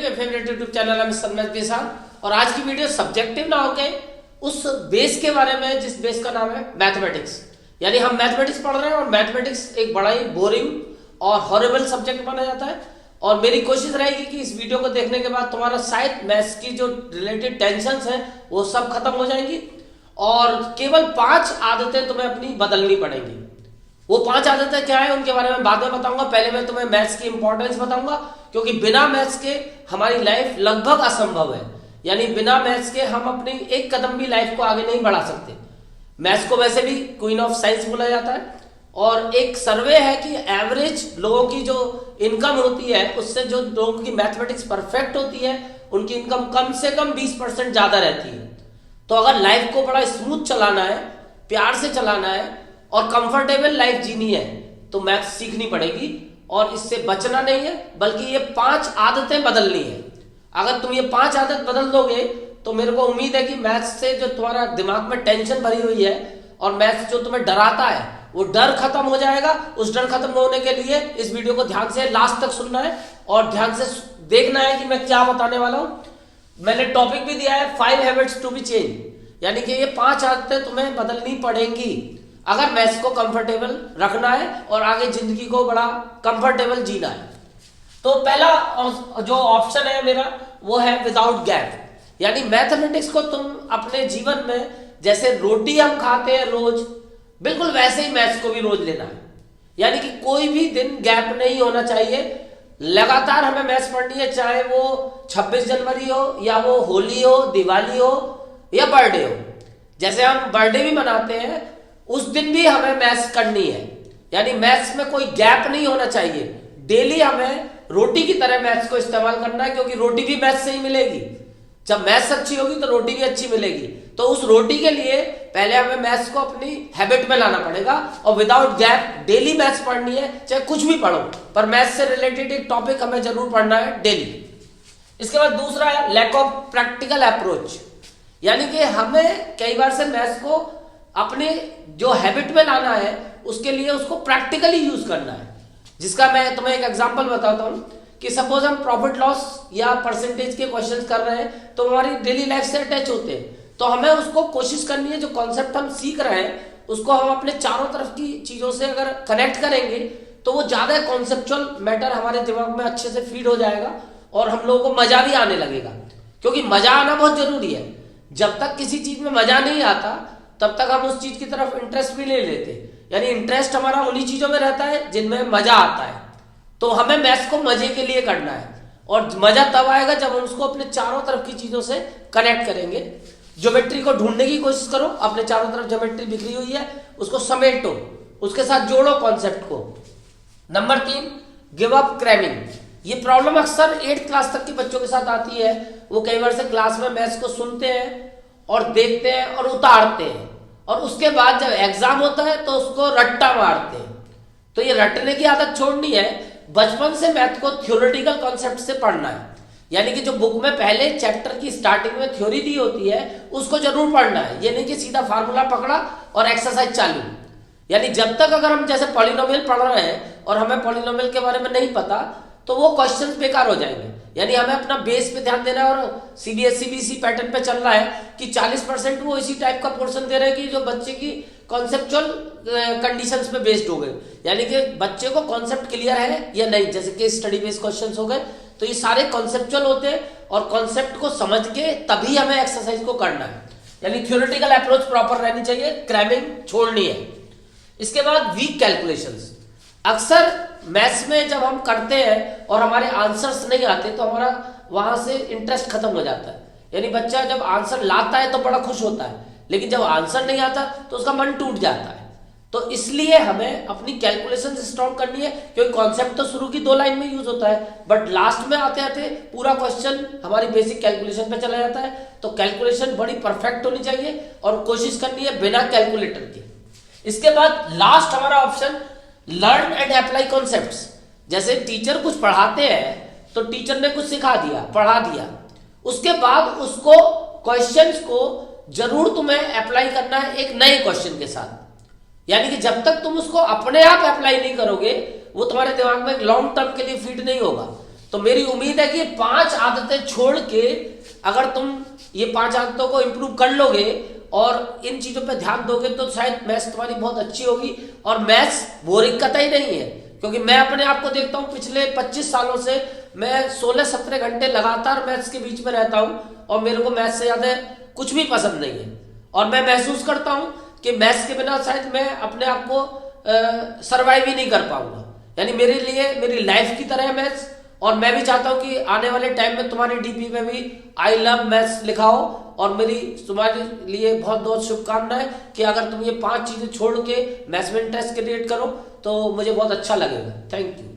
मेरे favourite YouTube channel है mister math के साथ। और आज की वीडियो सब्जेक्टिव ना होके उस बेस के बारे में जिस बेस का नाम है मैथमेटिक्स। यानी हम मैथमेटिक्स पढ़ रहे हैं और मैथमेटिक्स एक बड़ा ही बोरिंग और हॉरिबल सब्जेक्ट माना जाता है। और मेरी कोशिश रहेगी कि इस वीडियो को देखने के बाद तुम्हारा शायद मैथ्स की जो रिलेटेड टेंशन्स हैं वो सब खत्म हो जाएंगी और केवल 5 आदतें तुम्हें अपनी बदलनी पड़ेंगी। वो 5 आदतें क्या है उनके बारे में बाद में बताऊंगा। पहले मैं तुम्हें मैथ्स की इंपॉर्टेंस बताऊंगा, क्योंकि बिना मैथ्स के हमारी लाइफ लगभग असंभव है। यानी बिना मैथ्स के हम अपनी एक कदम भी लाइफ को आगे नहीं बढ़ा सकते। मैथ्स को वैसे भी क्वीन ऑफ साइंस बोला जाता है और एक सर्वे है कि एवरेज लोगों की जो इनकम होती है उससे जो लोगों की मैथमेटिक्स परफेक्ट होती है उनकी इनकम कम से कम 20% ज्यादा रहती है। तो अगर लाइफ को बड़ा स्मूथ चलाना है, प्यार से चलाना है और कंफर्टेबल लाइफ जीनी है तो मैथ्स सीखनी पड़ेगी और इससे बचना नहीं है, बल्कि ये 5 आदतें बदलनी है। अगर तुम ये 5 आदत बदल दोगे तो मेरे को उम्मीद है कि मैथ्स से जो तुम्हारा दिमाग में टेंशन भरी हुई है और मैथ्स जो तुम्हें डराता है वो डर खत्म हो जाएगा। उस डर खत्म होने के लिए इस वीडियो को ध्यान से लास्ट तक सुनना है और ध्यान से देखना है कि मैं क्या बताने वाला हूं। मैंने टॉपिक भी दिया है 5 हैबिट्स टू बी चेंज, यानी कि ये 5 आदतें तुम्हें बदलनी पड़ेंगी अगर मैथ्स को कंफर्टेबल रखना है और आगे जिंदगी को बड़ा कंफर्टेबल जीना है। तो पहला जो ऑप्शन है मेरा वो है विदाउट गैप। यानी मैथमेटिक्स को तुम अपने जीवन में जैसे रोटी हम खाते हैं रोज, बिल्कुल वैसे ही मैथ्स को भी रोज लेना है। यानी कि कोई भी दिन गैप नहीं होना चाहिए, लगातार हमें मैथ्स पढ़नी है, चाहे वो 26 जनवरी हो या वो होली हो, दिवाली हो या बर्थडे हो। जैसे हम बर्थडे भी मनाते हैं उस दिन भी हमें मैथ्स करनी है। यानी मैथ्स में कोई गैप नहीं होना चाहिए। डेली हमें रोटी की तरह मैथ्स को इस्तेमाल करना है, क्योंकि रोटी भी मैथ्स से ही मिलेगी। जब मैथ्स अच्छी होगी तो रोटी भी अच्छी मिलेगी। तो उस रोटी के लिए पहले हमें मैथ्स को अपनी हैबिट में लाना पड़ेगा और विदाउट गैप डेली मैथ्स पढ़नी है, चाहे कुछ भी पढ़ो पर मैथ्स से रिलेटेड एक टॉपिक हमें जरूर पढ़ना है डेली। इसके बाद दूसरा है लैक ऑफ प्रैक्टिकल अप्रोच। यानी कि हमें कई बार से मैथ्स को अपने जो हैबिट में लाना है उसके लिए उसको प्रैक्टिकली यूज करना है। जिसका मैं तुम्हें एक एग्जांपल बताता हूं कि सपोज हम प्रॉफिट लॉस या परसेंटेज के क्वेश्चंस कर रहे हैं तो हमारी डेली लाइफ से अटैच होते हैं। तो हमें उसको कोशिश करनी है, जो कॉन्सेप्ट हम सीख रहे हैं उसको हम अपने चारों तरफ की चीजों से अगर कनेक्ट करेंगे तो वो ज्यादा कॉन्सेप्चुअल मैटर हमारे दिमाग में अच्छे से फीड हो जाएगा और हम लोगों को मजा भी आने लगेगा। क्योंकि मजा आना बहुत जरूरी है। जब तक किसी चीज में मजा नहीं आता तब तक हम उस चीज की तरफ इंटरेस्ट भी ले लेते। यानी इंटरेस्ट हमारा उन्हीं चीजों में रहता है जिनमें मजा आता है। तो हमें मैथ्स को मजे के लिए करना है और मजा तब आएगा जब हम उसको अपने चारों तरफ की चीजों से कनेक्ट करेंगे। ज्योमेट्री को ढूंढने की कोशिश करो, अपने चारों तरफ ज्योमेट्री बिखरी हुई है उसको समेटो, उसके साथ जोड़ो कॉन्सेप्ट को। Number 3, give up cramming. ये प्रॉब्लम अक्सर 8th क्लास तक के बच्चों के साथ आती है। वो कई बार से क्लास में मैथ्स को सुनते हैं और देखते हैं और उतारते हैं और उसके बाद जब एग्जाम होता है तो उसको रट्टा मारते हैं। तो ये रटने की आदत छोड़नी है। बचपन से मैथ को थ्योरेटिकल कॉन्सेप्ट से पढ़ना है। यानी कि जो बुक में पहले चैप्टर की स्टार्टिंग में थ्योरी दी होती है उसको जरूर पढ़ना है। ये नहीं कि सीधा फार्मूला पकड़ा और एक्सरसाइज चालू। यानी जब तक अगर हम जैसे पॉलिनोमियल पढ़ रहे हैं और हमें पॉलिनोमियल के बारे में नहीं पता तो वो क्वेश्चंस बेकार हो जाएंगे। यानी हमें अपना बेस पे ध्यान देना है और सीबीएसई पैटर्न पे चलना है कि 40% वो इसी टाइप का पोर्शन दे रहे हैं कि जो बच्चे की कॉन्सेप्चुअल कंडीशंस पे बेस्ड हो गए। यानी कि बच्चे को कॉन्सेप्ट क्लियर है या नहीं, जैसे केस स्टडी बेस्ड क्वेश्चंस हो गए तो ये सारे कॉन्सेप्चुअल होते हैं और कॉन्सेप्ट को समझ के तभी हमें एक्सरसाइज को करना है। यानी थ्योरेटिकल अप्रोच प्रॉपर रहनी चाहिए, क्रैमिंग छोड़नी है। इसके बाद वीक कैलकुलेशंस। अक्सर मैथ्स में जब हम करते हैं और हमारे आंसर्स नहीं आते तो हमारा वहां से इंटरेस्ट खत्म हो जाता है। यानी बच्चा जब आंसर लाता है तो बड़ा खुश होता है, लेकिन जब आंसर नहीं आता तो उसका मन टूट जाता है। तो इसलिए हमें अपनी कैलकुलेशन स्ट्रॉन्ग करनी है, क्योंकि कॉन्सेप्ट तो शुरू की 2 लाइन में यूज होता है बट लास्ट में आते आते पूरा क्वेश्चन हमारी बेसिक कैलकुलेशन पे चला जाता है। तो कैलकुलेशन बड़ी परफेक्ट होनी चाहिए और कोशिश करनी है बिना कैलकुलेटर के। इसके बाद लास्ट हमारा option learn and apply concepts. जैसे टीचर कुछ पढ़ाते हैं तो टीचर ने कुछ सिखा दिया, पढ़ा दिया, उसके बाद उसको क्वेश्चंस को जरूर तुम्हें अप्लाई करना है एक नए क्वेश्चन के साथ। यानी कि जब तक तुम उसको अपने आप अप्लाई नहीं करोगे वो तुम्हारे दिमाग में लॉन्ग टर्म के लिए फिट नहीं होगा। तो मेरी उम्मीद है कि 5 आदतें छोड़ के अगर तुम ये 5 आदतों को इंप्रूव कर लोगे और इन चीजों पे ध्यान दोगे तो शायद मैथ्स तुम्हारी बहुत अच्छी होगी और मैथ्स बोरिंग कतई नहीं है। क्योंकि मैं अपने आप को देखता हूँ पिछले 25 सालों से मैं 16-17 घंटे लगातार मैथ्स के बीच में रहता हूँ और मेरे को मैथ्स से ज्यादा कुछ भी पसंद नहीं है। और मैं महसूस करता हूँ कि मैथ्स के बिना शायद मैं अपने आप को सरवाइव ही नहीं कर पाऊंगा। यानी मेरे लिए मेरी लाइफ की तरह है मैथ्स। और मैं भी चाहता हूं कि आने वाले टाइम में तुम्हारे डीपी में भी आई लव मैथ्स लिखा हो। और मेरी तुम्हारे लिए बहुत बहुत शुभकामनाएं कि अगर तुम ये 5 चीजें छोड़ के मैथ्स में इंटरेस्ट क्रिएट करो तो मुझे बहुत अच्छा लगेगा। Thank you.